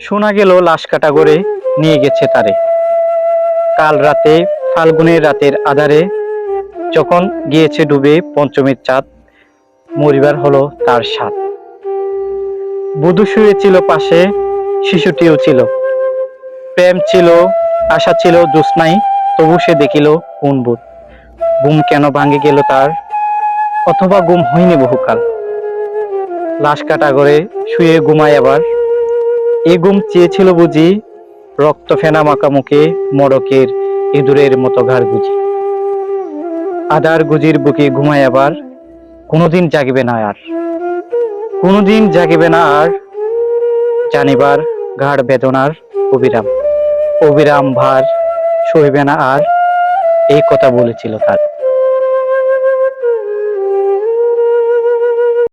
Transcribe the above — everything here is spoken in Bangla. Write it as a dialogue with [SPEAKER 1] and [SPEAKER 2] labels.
[SPEAKER 1] শোনা গেল লাশ কাটা করে নিয়ে গেছে তারে। কাল রাতে ফাল্গুনের রাতের আধারে যখন গিয়েছে ডুবে পঞ্চমীর চাঁদ, মরিবার হলো তার স্বাদ। বধূ শুয়েছিল পাশে, শিশুটিও ছিল। প্রেম ছিল, আশা ছিল জ্যোৎস্নাই, তবু সে দেখিল কোন ভূত। ঘুম কেন ভাঙে গেল তার, অথবা ঘুম হয়নি বহুকাল। লাশ কাটা করে শুয়ে ঘুমায় আবার, এ ঘুম চেয়েছিল বুঝি, রক্ত ফেনা মাখা মুখে মড়কের ইঁদুরের মতো ঘাড় গুজি। আদার গুজির বুকে ঘুমায় আবার, কোনোদিন জাগিবে না আর, কোনোদিন জাগিবে না আর, জানিবার ঘাড় বেদনার অবিরাম, অবিরাম ভার সইবে না আর, এই কথা বলেছিল তার।